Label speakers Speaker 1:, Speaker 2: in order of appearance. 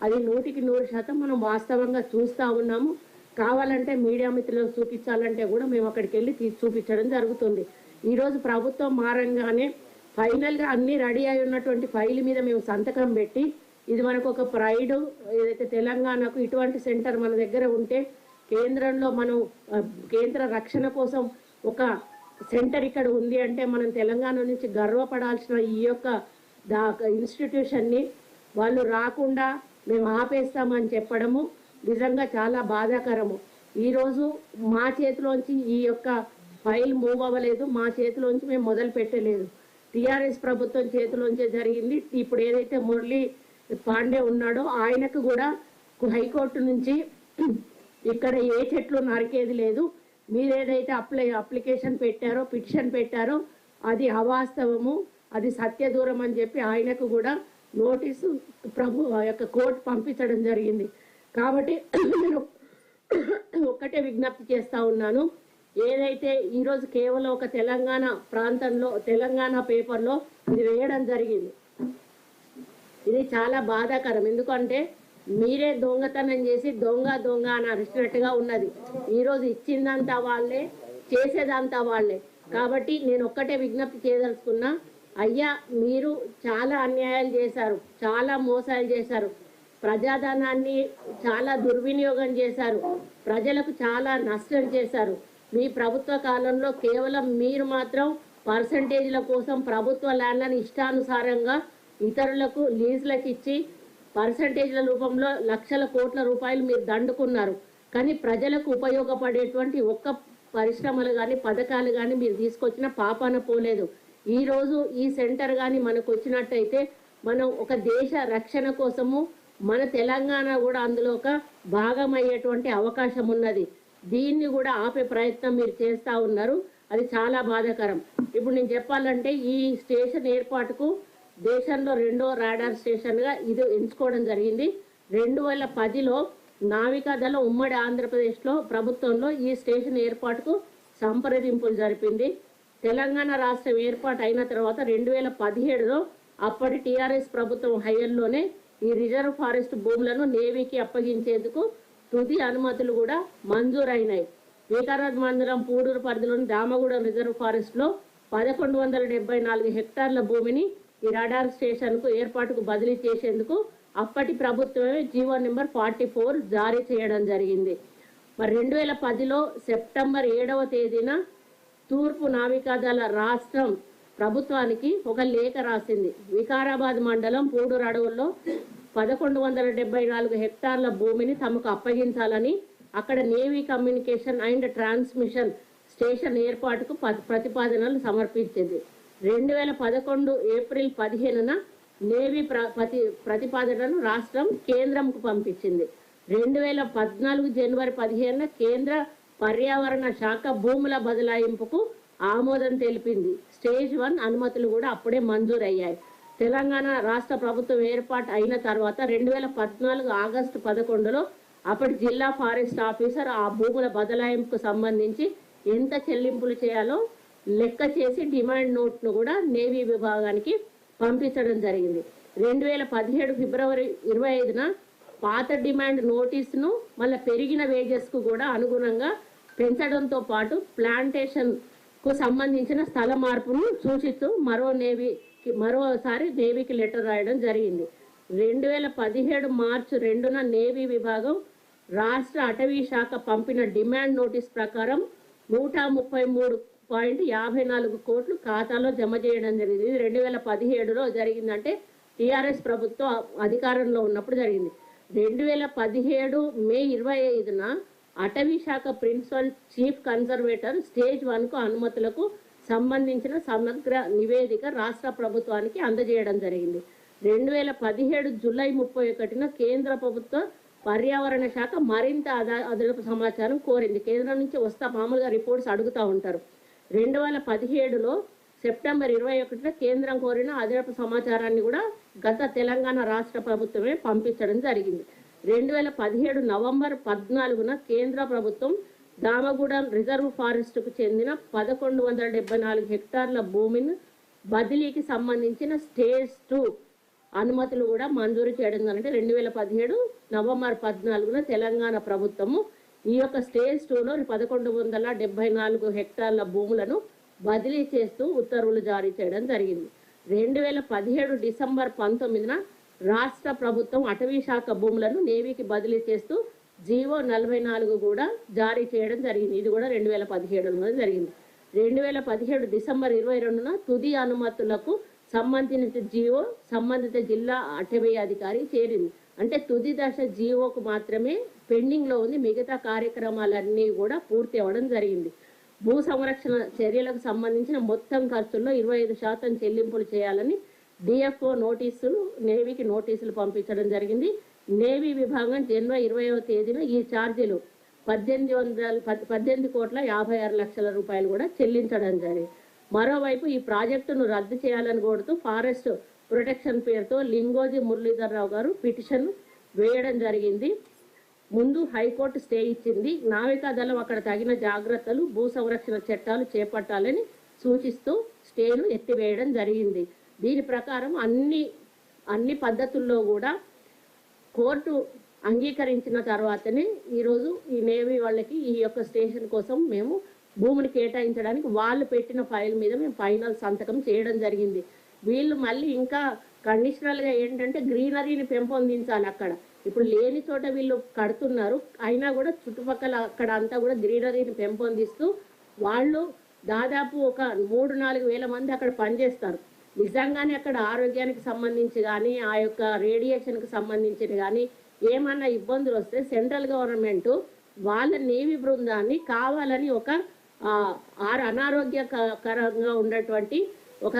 Speaker 1: అది 100% మనం వాస్తవంగా చూస్తూ ఉన్నాము. కావాలంటే మీడియా మిత్రులకు చూపించాలంటే కూడా మేము అక్కడికి వెళ్ళి చూపించడం జరుగుతుంది. ఈరోజు ప్రభుత్వం మారంగానే ఫైనల్గా అన్నీ రెడీ అయి ఉన్నటువంటి ఫైల్ మీద మేము సంతకం పెట్టి, ఇది మనకు ఒక ప్రైడ్, ఏదైతే తెలంగాణకు ఇటువంటి సెంటర్ మన దగ్గర ఉంటే కేంద్రంలో మనం కేంద్ర రక్షణ కోసం ఒక సెంటర్ ఇక్కడ ఉంది అంటే మనం తెలంగాణ నుంచి గర్వపడాల్సిన ఈ యొక్క ఇన్స్టిట్యూషన్ని వాళ్ళు రాకుండా మేము ఆపేస్తామని చెప్పడము నిజంగా చాలా బాధాకరము. ఈరోజు మా చేతిలోంచి ఈ యొక్క ఫైల్ మూవ్ అవ్వలేదు, మా చేతిలోంచి మేము మొదలు పెట్టలేదు, టీఆర్ఎస్ ప్రభుత్వం చేతిలోంచే జరిగింది. ఇప్పుడు ఏదైతే మురళీ పాండే ఉన్నాడో ఆయనకు కూడా హైకోర్టు నుంచి ఇక్కడ ఏ చెట్లు నరికేది లేదు, మీరేదైతే అప్లికేషన్ పెట్టారో పిటిషన్ పెట్టారో అది అవాస్తవము, అది సత్యదూరం అని చెప్పి ఆయనకు కూడా నోటీసు యొక్క కోర్టు పంపించడం జరిగింది. కాబట్టి నేను ఒక్కటే విజ్ఞప్తి చేస్తూ ఉన్నాను, ఏదైతే ఈరోజు కేవలం ఒక తెలంగాణ ప్రాంతంలో తెలంగాణ పేపర్లో ఇది వేయడం జరిగింది, ఇది చాలా బాధాకరం. ఎందుకంటే మీరే దొంగతనం చేసి దొంగ దొంగ అని అరిచినట్టుగా ఉన్నది. ఈరోజు ఇచ్చిందంతా వాళ్ళే, చేసేదంతా వాళ్ళే. కాబట్టి నేను ఒక్కటే విజ్ఞప్తి చేయదలుచుకున్నా, అయ్యా మీరు చాలా అన్యాయాలు చేశారు, చాలా మోసాలు చేశారు, ప్రజాధనాన్ని చాలా దుర్వినియోగం చేశారు, ప్రజలకు చాలా నష్టం చేశారు. మీ ప్రభుత్వ కాలంలో కేవలం మీరు మాత్రం పర్సంటేజ్ల కోసం ప్రభుత్వ ల్యాండ్లను ఇష్టానుసారంగా ఇతరులకు లీజులకు ఇచ్చి పర్సంటేజ్ల రూపంలో లక్షల కోట్ల రూపాయలు మీరు దండుకున్నారు. కానీ ప్రజలకు ఉపయోగపడేటువంటి ఒక్క పరిశ్రమలు కానీ పథకాలు కానీ మీరు తీసుకొచ్చిన పాపాన పోలేదు. ఈరోజు ఈ సెంటర్ కానీ మనకు వచ్చినట్టయితే మనం ఒక దేశ రక్షణ కోసము మన తెలంగాణ కూడా అందులో ఒక భాగం అయ్యేటువంటి అవకాశం ఉన్నది. దీన్ని కూడా ఆపే ప్రయత్నం మీరు చేస్తూ ఉన్నారు, అది చాలా బాధాకరం. ఇప్పుడు నేను చెప్పాలంటే ఈ స్టేషన్ ఏర్పాటుకు దేశంలో 2వ రాడార్ స్టేషన్గా ఇది ఎంచుకోవడం జరిగింది. 2010లో నావికాదళం ఉమ్మడి ఆంధ్రప్రదేశ్లో ప్రభుత్వంలో ఈ స్టేషన్ ఏర్పాటుకు సంప్రదింపులు జరిపింది. తెలంగాణ రాష్ట్రం ఏర్పాటు అయిన తర్వాత 2017లో అప్పటి టీఆర్ఎస్ ప్రభుత్వం హయాంలోనే ఈ రిజర్వ్ ఫారెస్ట్ భూములను నేవీకి అప్పగించేందుకు తుది అనుమతులు కూడా మంజూరైనాయి. వికారాబాద్ మండలం పూడూరు పరిధిలోని దామగూడెం రిజర్వ్ ఫారెస్ట్లో 1174 హెక్టార్ల భూమిని ఈ రాడార్ స్టేషన్కు ఏర్పాటుకు బదిలీ చేసేందుకు అప్పటి ప్రభుత్వమే జీవో నెంబర్ 44 జారీ చేయడం జరిగింది. మరి 2010లో సెప్టెంబర్ 7వ తేదీన తూర్పు నావికాదళ రాష్ట్రం ప్రభుత్వానికి ఒక లేఖ రాసింది. వికారాబాద్ మండలం పూడూరు అడవుల్లో 1174 హెక్టార్ల భూమిని తమకు అప్పగించాలని అక్కడ navy communication and transmission station ఏర్పాటుకు ప్రతిపాదనలు సమర్పించింది. 2011 ఏప్రిల్ 15న నేవీ ప్రతిపాదనను రాష్ట్రం కేంద్రంకు పంపించింది. 2014 జనవరి 15న కేంద్ర పర్యావరణ శాఖ భూముల బదలాయింపుకు ఆమోదం తెలిపింది. స్టేజ్ 1 అనుమతులు కూడా అప్పుడే మంజూరయ్యాయి. తెలంగాణ రాష్ట్ర ప్రభుత్వం ఏర్పాటు అయిన తర్వాత 2014 ఆగస్టు 11లో అప్పటి జిల్లా ఫారెస్ట్ ఆఫీసర్ ఆ భూముల బదలాయింపుకు సంబంధించి ఎంత చెల్లింపులు చేయాలో లెక్క చేసి డిమాండ్ నోట్ను కూడా నేవీ విభాగానికి పంపించడం జరిగింది. 2017 ఫిబ్రవరి 25న పాత డిమాండ్ నోటీసును మళ్ళీ పెరిగిన వేజెస్కు కూడా అనుగుణంగా పెంచడంతో పాటు ప్లాంటేషన్కు సంబంధించిన స్థల మార్పును సూచిస్తూ మరోసారి నేవీకి లెటర్ రాయడం జరిగింది. 2017 మార్చి 2న నేవీ విభాగం రాష్ట్ర అటవీ శాఖ పంపిన డిమాండ్ నోటీస్ ప్రకారం 133.54 కోట్లు ఖాతాలో జమ చేయడం జరిగింది. ఇది 2017లో జరిగిందంటే టీఆర్ఎస్ ప్రభుత్వం అధికారంలో ఉన్నప్పుడు జరిగింది. 2017 మే 25న అటవీ శాఖ ప్రిన్సిపల్ చీఫ్ కన్జర్వేటర్ స్టేజ్ 1కు అనుమతులకు సంబంధించిన సమగ్ర నివేదిక రాష్ట్ర ప్రభుత్వానికి అందజేయడం జరిగింది. 2017 జూలై 31న కేంద్ర ప్రభుత్వ పర్యావరణ శాఖ మరింత అదనపు సమాచారం కోరింది. కేంద్రం నుంచి మామూలుగా రిపోర్ట్స్ అడుగుతూ ఉంటారు. 2017లో సెప్టెంబర్ 21న కేంద్రం కోరిన అదనపు సమాచారాన్ని కూడా గత తెలంగాణ రాష్ట్ర ప్రభుత్వమే పంపించడం జరిగింది. 2017 నవంబర్ 14న కేంద్ర ప్రభుత్వం దామగూడెం రిజర్వ్ ఫారెస్ట్కు చెందిన 1174 హెక్టార్ల భూమిని బదిలీకి సంబంధించిన స్టేజ్ 2 అనుమతులు కూడా మంజూరు చేయడం జరిగింది. 2017 నవంబర్ 14న తెలంగాణ ప్రభుత్వము ఈ యొక్క స్టేజ్ 2లో 1174 హెక్టార్ల భూములను బదిలీ చేస్తూ ఉత్తర్వులు జారీ చేయడం జరిగింది. 2017 డిసెంబర్ 19న రాష్ట్ర ప్రభుత్వం అటవీ శాఖ భూములను నేవీకి బదిలీ చేస్తూ జీవో 44 కూడా జారీ చేయడం జరిగింది. ఇది కూడా 2017లో జరిగింది. 2017 డిసెంబర్ 22న తుది అనుమతులకు సంబంధించిన జీవో సంబంధిత జిల్లా అటవీ అధికారి చేరింది. అంటే తుది దశ జీవోకు మాత్రమే పెండింగ్లో ఉంది. మిగతా కార్యక్రమాలన్నీ కూడా పూర్తి అవ్వడం జరిగింది. భూ సంరక్షణ చర్యలకు సంబంధించిన మొత్తం ఖర్చుల్లో 25% చెల్లింపులు చేయాలని డిఎఫ్ఓ నోటీసులు నేవీకి నోటీసులు పంపించడం జరిగింది. నేవీ విభాగం జనవరి 20వ తేదీన ఈ ఛార్జీలు 18,56 రూపాయలు కూడా చెల్లించడం జరిగింది. మరోవైపు ఈ ప్రాజెక్టును రద్దు చేయాలని కోరుతూ ఫారెస్ట్ ప్రొటెక్షన్ పేరుతో లింగోజీ మురళీధర్ రావు గారు పిటిషన్ వేయడం జరిగింది. ముందు హైకోర్టు స్టే ఇచ్చింది. నావికాదళం అక్కడ తగిన జాగ్రత్తలు భూ సంరక్షణ చట్టాలు చేపట్టాలని సూచిస్తూ స్టేను ఎత్తివేయడం జరిగింది. దీని ప్రకారం అన్ని పద్ధతుల్లో కూడా కోర్టు అంగీకరించిన తర్వాతనే ఈరోజు ఈ నేవీ వాళ్ళకి ఈ యొక్క స్టేషన్ కోసం మేము భూమిని కేటాయించడానికి వాళ్ళు పెట్టిన ఫైల్ మీద మేము ఫైనల్ సంతకం చేయడం జరిగింది. వీళ్ళు మళ్ళీ ఇంకా కండిషనల్గా ఏంటంటే గ్రీనరీని పెంపొందించాలి. అక్కడ ఇప్పుడు లేని చోట వీళ్ళు కడుతున్నారు, అయినా కూడా చుట్టుపక్కల అక్కడ అంతా కూడా గ్రీనరీని పెంపొందిస్తూ వాళ్ళు దాదాపు ఒక 3-4 వేల మంది అక్కడ పనిచేస్తారు. నిజంగానే అక్కడ ఆరోగ్యానికి సంబంధించి కానీ ఆ యొక్క రేడియేషన్కి సంబంధించిన కానీ ఏమన్నా ఇబ్బందులు వస్తే సెంట్రల్ గవర్నమెంట్ వాళ్ళ నేవీ బృందాన్ని కావాలని ఒక అనారోగ్యకరంగా ఉన్నటువంటి ఒక